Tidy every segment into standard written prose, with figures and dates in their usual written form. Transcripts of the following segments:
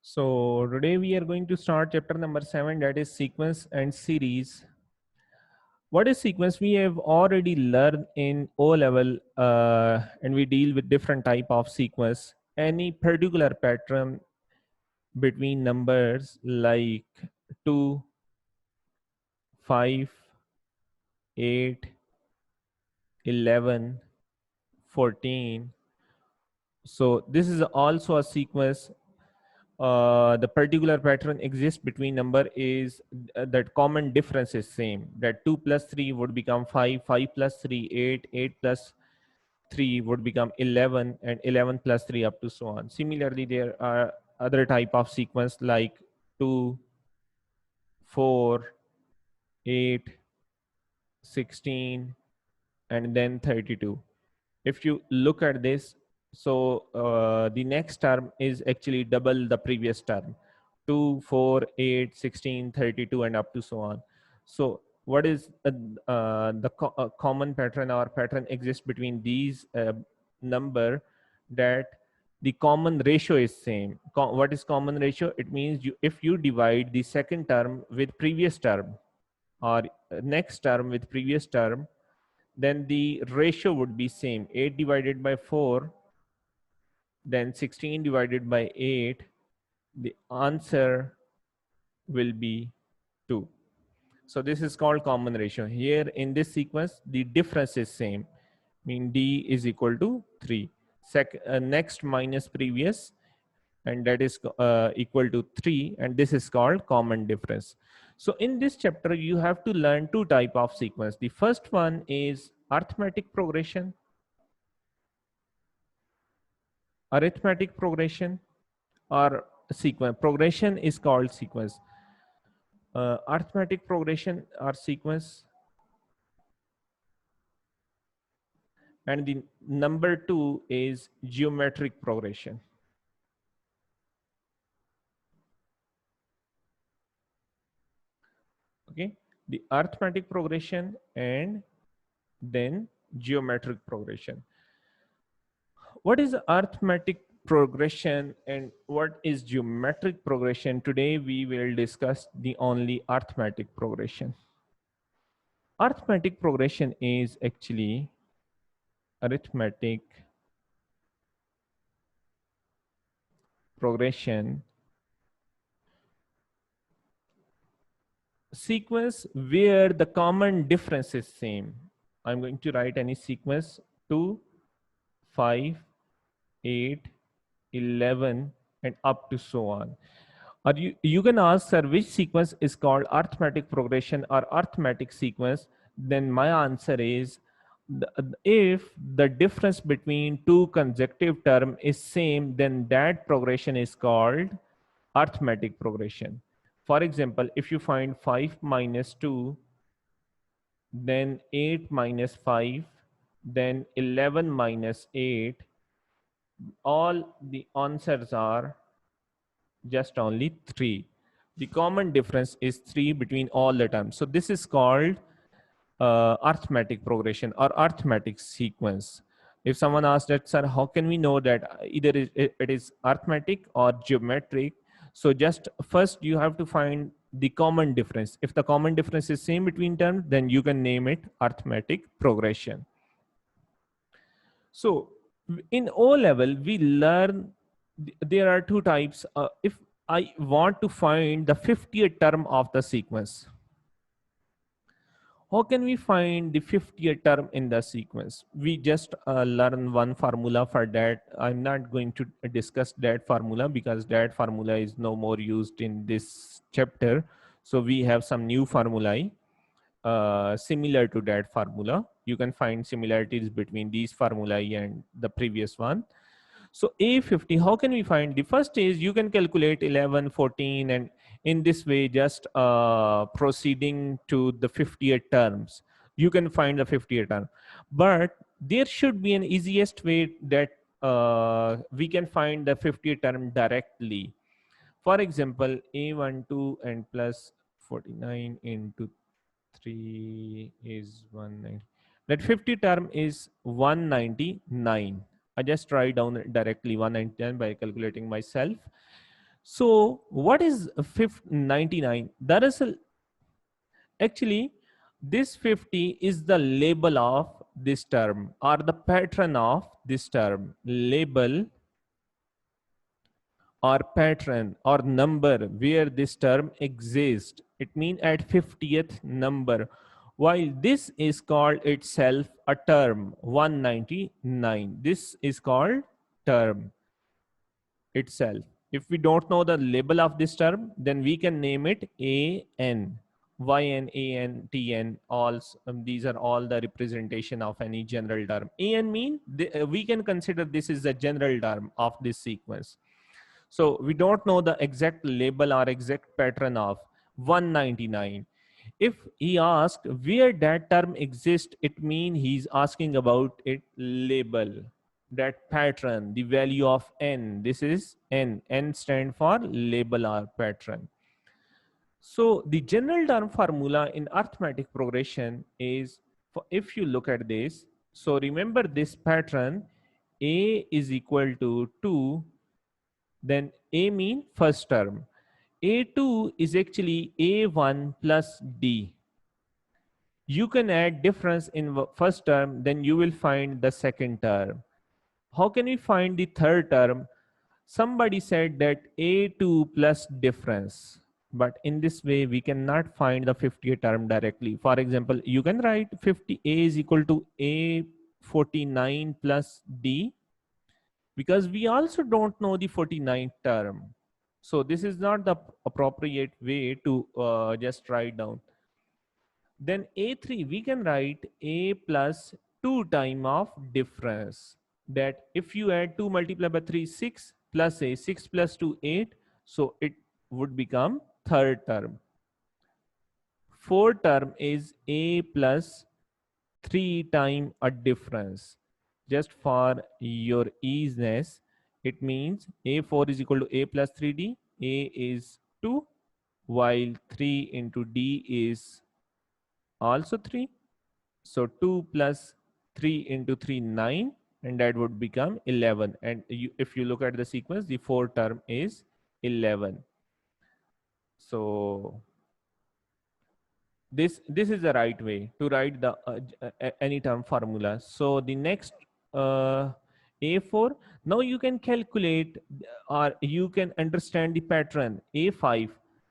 So today we are going to start chapter number 7, that is sequence and series. What is sequence? We have already learned in O level, and we deal with different type of sequence. Any particular pattern between numbers like 2, 5, 8, 11, 14. So this is also a sequence. The particular pattern exists between number is that common difference is same, that 2 plus 3 would become 5, 5 plus 3 8, 8 plus 3 would become 11, and 11 plus 3 up to so on. Similarly, there are other type of sequence like 2, 4, 8, 16, and then 32. If you look at this, so the next term is actually double the previous term, 2, 4, 8, 16, 32, and up to so on. So what is the common pattern or pattern exists between these number, that the common ratio is same. What is common ratio? It means if you divide the second term with previous term, or next term with previous term, then the ratio would be same. 8 divided by 4, then 16 divided by 8, the answer will be 2. So this is called common ratio. Here in this sequence, the difference is same, mean D is equal to 3. Next minus previous, and that is equal to 3, and this is called common difference. So in this chapter, you have to learn two type of sequence. The first one is arithmetic progression. Arithmetic progression or sequence. Progression is called sequence. Arithmetic progression or sequence. And the number 2 is geometric progression. Okay, the arithmetic progression and then geometric progression. What is arithmetic progression and what is geometric progression? Today we will discuss the only arithmetic progression. Arithmetic progression is actually arithmetic progression sequence where the common difference is same. I'm going to write any sequence 2, 5, 8, 11, and up to so on. Or you can ask, sir, which sequence is called arithmetic progression or arithmetic sequence? Then my answer is, if the difference between two consecutive terms is same, then that progression is called arithmetic progression. For example, if you find 5 minus 2, then 8 minus 5, then 11 minus 8, all the answers are just only 3. The common difference is 3 between all the terms. So this is called arithmetic progression or arithmetic sequence. If someone asks that, sir, how can we know that either it is arithmetic or geometric? So just first you have to find the common difference. If the common difference is same between terms, then you can name it arithmetic progression. So in O level, we learn there are two types. If I want to find the 50th term of the sequence, how can we find the 50th term in the sequence? We just learn one formula for that. I'm not going to discuss that formula because that formula is no more used in this chapter. So we have some new formulae similar to that formula. You can find similarities between these formulae and the previous one. So A50, how can we find? The first is you can calculate 11, 14, and in this way, just proceeding to the 50th terms, you can find the 50th term. But there should be an easiest way that we can find the 50th term directly. For example, A12 and plus 49 into 3 is 190. That 50 term is 199. I just write down directly 199 by calculating myself. So what is 99? That is actually this 50 is the label of this term or the pattern of this term. Label or pattern or number where this term exists. It means at 50th number. While this is called itself a term 199. This is called term itself. If we don't know the label of this term, then we can name it AN. YN, AN, TN, all these are all the representation of any general term. AN mean we can consider this is the general term of this sequence. So we don't know the exact label or exact pattern of 199. If he asked where that term exists, it means he's asking about it label, that pattern, the value of n. This is n. N stand for label or pattern. So the general term formula in arithmetic progression is, if you look at this, so remember this pattern, a is equal to 2, then a mean first term. A2 is actually A1 plus D. You can add difference in first term, then you will find the second term. How can we find the third term? Somebody said that A2 plus difference. But in this way, we cannot find the 50th term directly. For example, you can write 50A is equal to A49 plus D, because we also don't know the 49th term. So this is not the appropriate way to just write down. Then A3, we can write A plus 2 time of difference. That if you add 2 multiplied by 3, 6 plus A, 6 plus 2, 8. So it would become third term. Fourth term is A plus 3 time a difference. Just for your easiness, it means A4 is equal to A plus 3D. A is 2, while 3 into D is also 3. So 2 plus 3 into 3, 9, and that would become 11. And if you look at the sequence, the fourth term is 11. So this is the right way to write the any term formula. So the next A4, now you can calculate or you can understand the pattern. A5,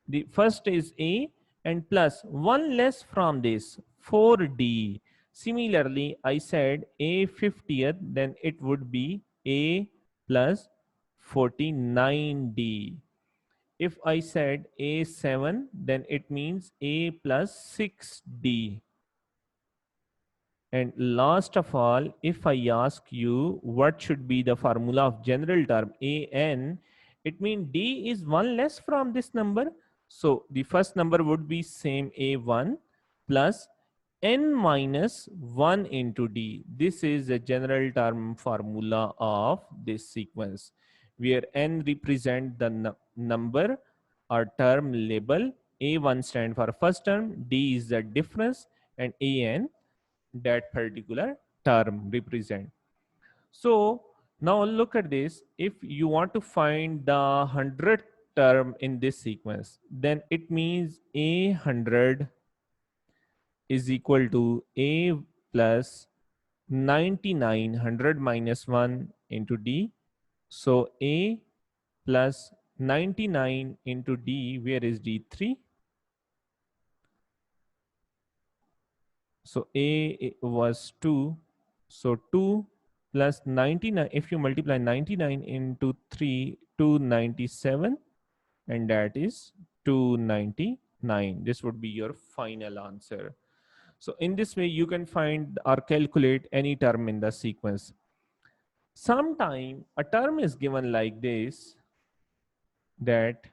the first is A and plus 1 less from this 4D. Similarly, I said A 50th, then it would be A plus 49D. If I said A7, then it means A plus 6D. And last of all, if I ask you what should be the formula of general term AN, it means D is 1 less from this number. So the first number would be same A1 plus N minus 1 into D. This is the general term formula of this sequence, where N represent the number or term label. A1 stand for first term, D is the difference, and AN that particular term represent. So now look at this. If you want to find the 100th term in this sequence, then it means A100 is equal to A plus 99, 100 minus 1 into D. So A plus 99 into D, where is D3? So A was 2. So 2 plus 99, if you multiply 99 into 3, 297, and that is 299. This would be your final answer. So in this way, you can find or calculate any term in the sequence. Sometime a term is given like this, that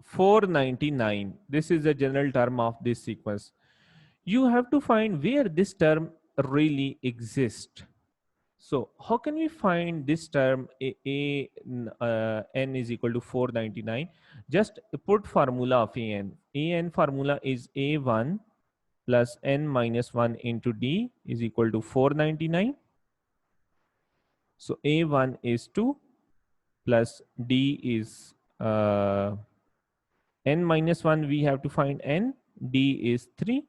499. This is the general term of this sequence. You have to find where this term really exists. So how can we find this term n is equal to 499? Just put formula of an. An formula is a1 plus n minus 1 into d is equal to 499. So a1 is 2, plus D is n minus 1, we have to find n. D is 3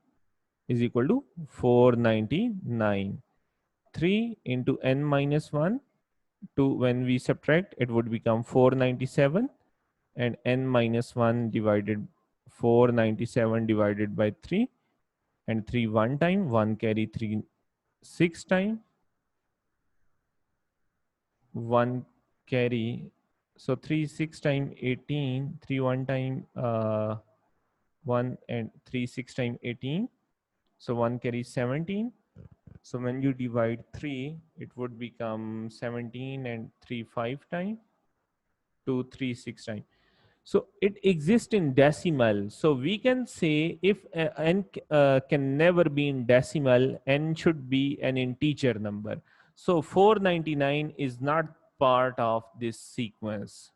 is equal to 499. 3 into n minus 1, to when we subtract, it would become 497, and n minus 1 divided 497 divided by 3, and 3 one time, 1 carry 3 6 time, 1 carry, so 3 6 time 18, 3 one time 1, and 3 6 time 18, so 1 carry 17. So when you divide 3, it would become 17, and 3 5 time, 2 3 6 time. So it exists in decimal. So we can say if n can never be in decimal, n should be an integer number. So 499 is not part of this sequence.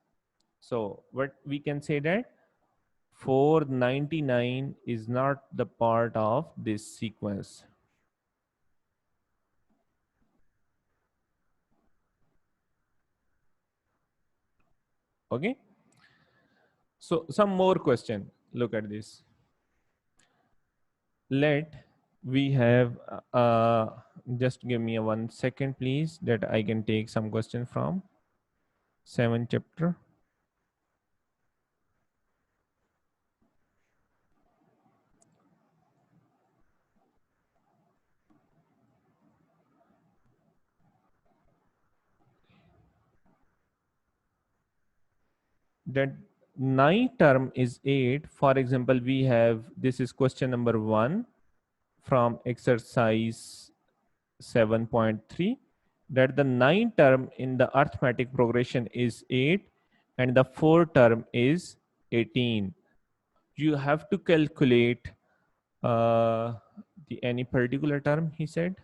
So what we can say that 499 is not the part of this sequence. Okay. So some more question. Look at this. Let we have just give me a 1 second please, that I can take some question from 7th chapter. That 9 term is 8. For example, we have, this is question number 1 from exercise 7.3, that the 9 term in the arithmetic progression is 8 and the 4 term is 18. You have to calculate any particular term, he said.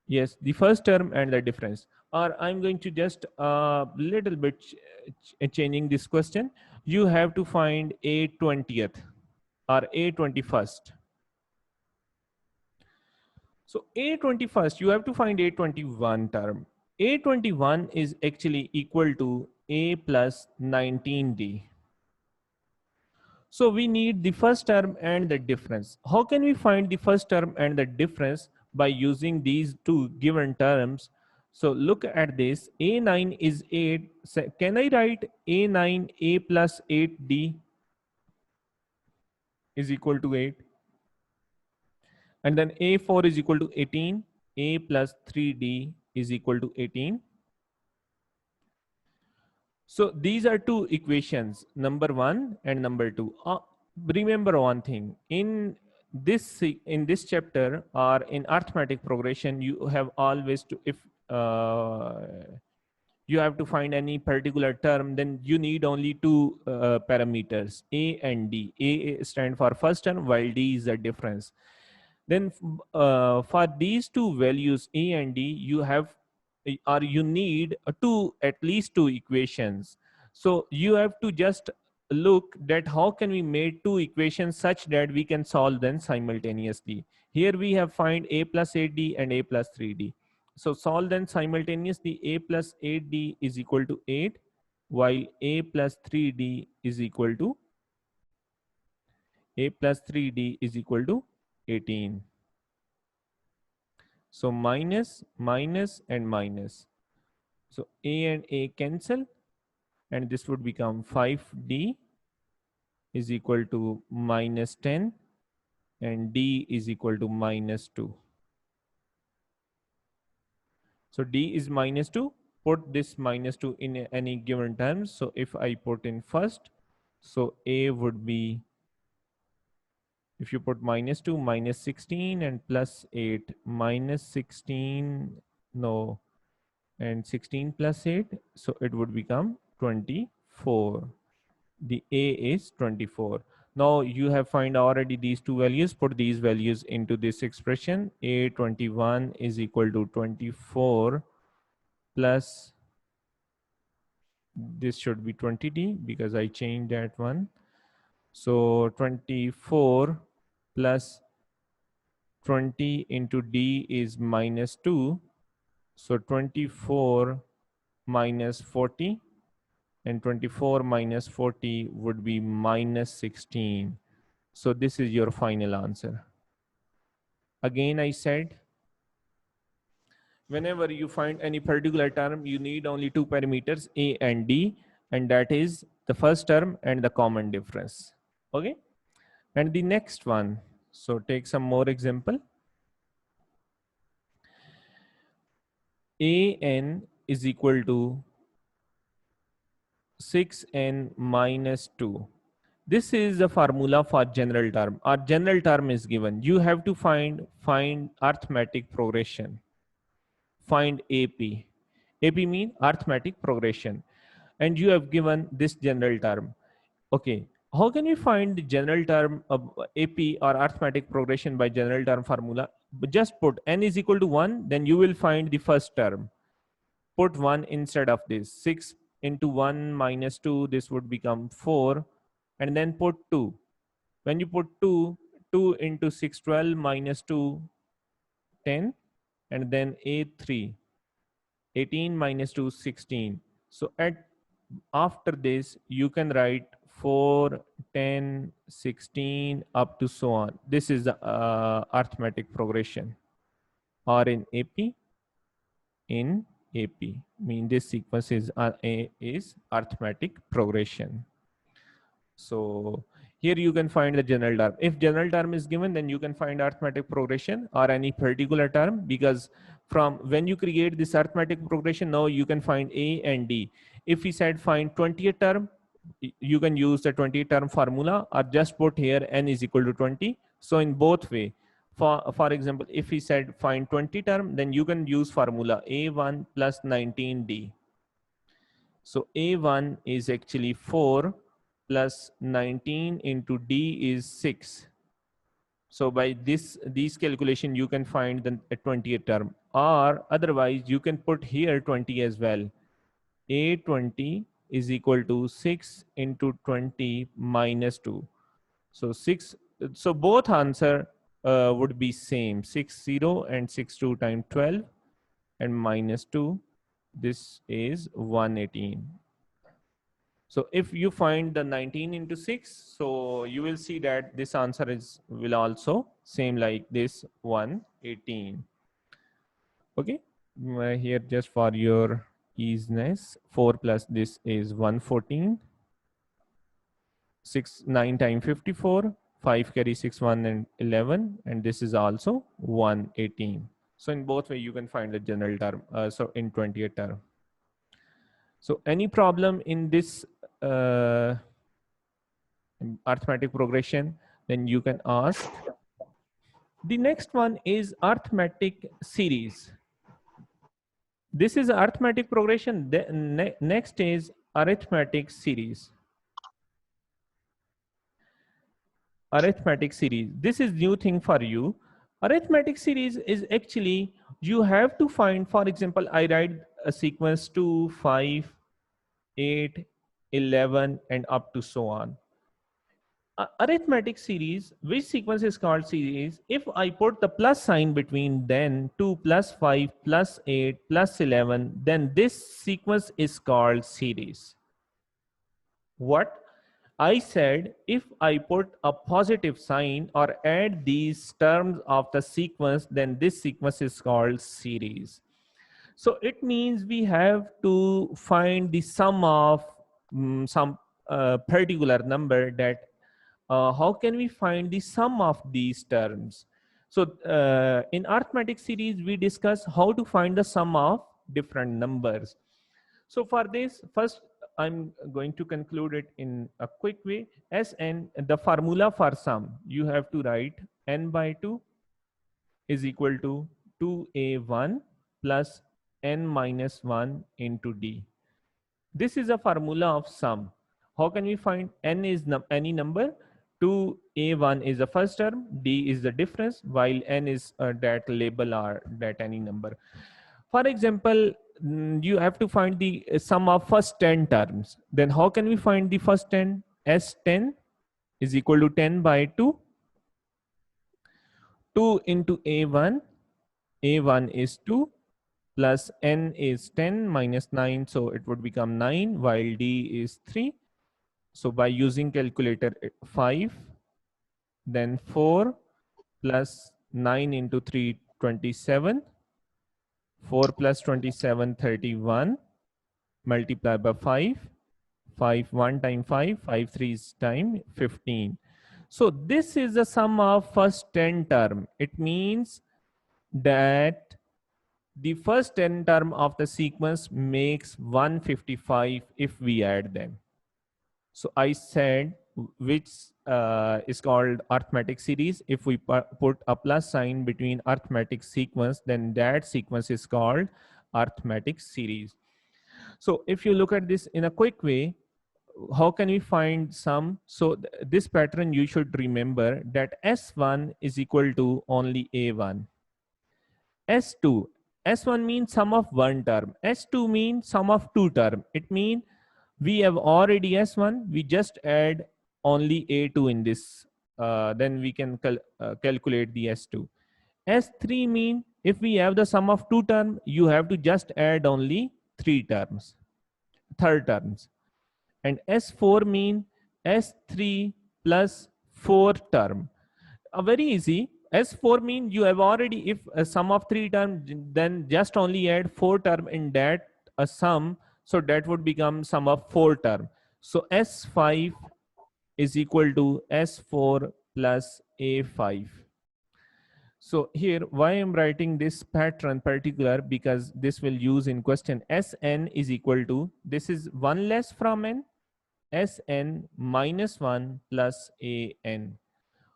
Yes, the first term and the difference. Or I'm going to just little bit changing this question. You have to find a 20th or a 21st. So a 21st, you have to find a 21 term. A 21 is actually equal to a plus 19d. So we need the first term and the difference. How can we find the first term and the difference? By using these two given terms. So look at this. A9 is 8. So can I write A9 a plus 8d is equal to 8? And then A4 is equal to 18. A plus 3d is equal to 18. So these are two equations, number 1 and number 2. Remember one thing, in this chapter or in arithmetic progression, you have always to, if you have to find any particular term, then you need only two parameters, a and d. A stand for first term, while d is the difference. Then for these two values a and d, you have, or you need at least two equations. So you have to just look that how can we make two equations such that we can solve them simultaneously. Here we have find a plus 8d and a plus 3d. So solve them simultaneously. A plus 8d is equal to 8, while a plus 3d is equal to 18. So minus, minus, and minus. So a and a cancel, and this would become 5d is equal to minus 10, and d is equal to minus 2. So d is minus 2. Put this minus 2 in any given terms. So if I put in first, so a would be, if you put minus 2, minus 16, and plus 8, minus 16, no, and 16 plus 8, so it would become 24. The a is 24. Now you have find already these two values. Put these values into this expression. A21 is equal to 24 plus, this should be 20d because I changed that one. So 24 plus 20 into d is minus 2. So 24 minus 40, and 24 minus 40 would be minus 16. So this is your final answer. Again, I said, whenever you find any particular term, you need only two parameters, A and D, and that is the first term and the common difference. Okay. And the next one, so take some more example. AN is equal to 6n minus 2. This is the formula for general term. Our general term is given. You have to find arithmetic progression. Find AP. AP mean arithmetic progression. And you have given this general term. Okay. How can you find the general term of AP or arithmetic progression by general term formula? Just put n is equal to 1, then you will find the first term. Put 1 instead of this. 6 into 1 minus 2, this would become 4. And then put 2. When you put 2, 2 into 6, 12 minus 2, 10. And then A3, 18 minus 2, 16. So after this, you can write 4, 10, 16, up to so on. This is the arithmetic progression. Or in AP, mean this sequence is arithmetic progression. So here you can find the general term. If general term is given, then you can find arithmetic progression or any particular term, because from when you create this arithmetic progression, now you can find A and D. If we said find 20th term, you can use the 20th term formula, or just put here n is equal to 20. So in both way, for example, if we said find 20 term, then you can use formula A1 plus 19D. So A1 is actually 4 plus 19 into D is 6. So by these calculation, you can find the 20th term, or otherwise you can put here 20 as well. A20 is equal to 6 into 20 minus 2. So 6, so both answer would be same, 60 and 62 times 12 and minus 2. This is 118. So if you find the 19 into 6, so you will see that this answer will also same like this 118. Okay, here just for your easiness, 4 plus this is 114. 9 times 54, 5 carry 6, 1 and 11, and this is also 118. So in both way you can find the general term, so in 20th term. So any problem in this arithmetic progression, then you can ask. The next one is arithmetic series. This is arithmetic progression. The next is arithmetic series. Arithmetic series. This is new thing for you. Arithmetic series is actually, you have to find, for example, I write a sequence 2, 5, 8, 11, and up to so on. Arithmetic series, which sequence is called series? If I put the plus sign between then 2 plus 5 plus 8 plus 11, then this sequence is called series. What? I said if I put a positive sign or add these terms of the sequence, then this sequence is called series. So it means we have to find the sum of some particular number. That how can we find the sum of these terms? So in arithmetic series, we discuss how to find the sum of different numbers. So for this, first I'm going to conclude it in a quick way. Sn, the formula for sum, you have to write n by 2 is equal to 2a1 plus n minus 1 into d. This is a formula of sum. How can we find? N is any number, 2a1 is the first term, d is the difference, while n is that label or that any number. For example, you have to find the sum of first 10 terms. Then how can we find the first 10? S10 is equal to 10 by 2. 2 into A1. A1 is 2. plus n is 10 minus 9, so it would become 9, while d is 3. So by using calculator, 5, then 4 plus 9 into 3, 27, 4 plus 27, 31, multiplied by 5, 5 1 time 5, 5 3 time 15. So this is the sum of first 10 term. It means that the first 10 term of the sequence makes 155 if we add them. So I said which is called arithmetic series. If we put a plus sign between arithmetic sequence, then that sequence is called arithmetic series. So if you look at this in a quick way, how can we find sum? So this pattern you should remember that S1 is equal to only A1. S2, S1 means sum of one term. S2 means sum of two term. It means we have already S1, we just add only A2 in this, then we can calculate the S2. S3 mean if we have the sum of two term, you have to just add only third terms. And S4 mean S3 plus fourth term. Very easy. S4 mean you have already, if a sum of three term, then just only add four term in that a sum. So that would become sum of four term. So S5 is equal to S4 plus A5. So here, why I'm writing this pattern particular, because this will use in question. Sn is equal to, this is 1 less from n, Sn minus 1 plus An.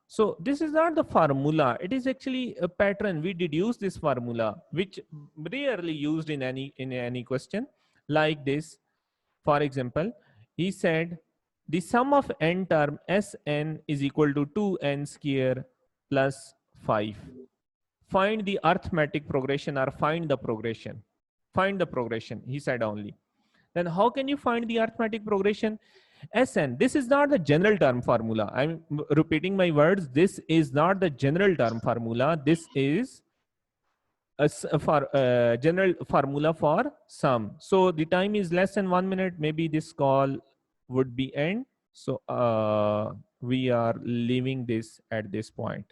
So this is not the formula. It is actually a pattern. We deduce this formula, which rarely used in any question like this. For example, he said the sum of n term Sn is equal to 2n square plus 5. Find the arithmetic progression, or find the progression. Find the progression, he said only. Then how can you find the arithmetic progression? Sn, this is not the general term formula. I'm repeating my words. This is not the general term formula. This is a general formula for sum. So the time is less than 1 minute. Maybe this call would be end. So we are leaving this at this point.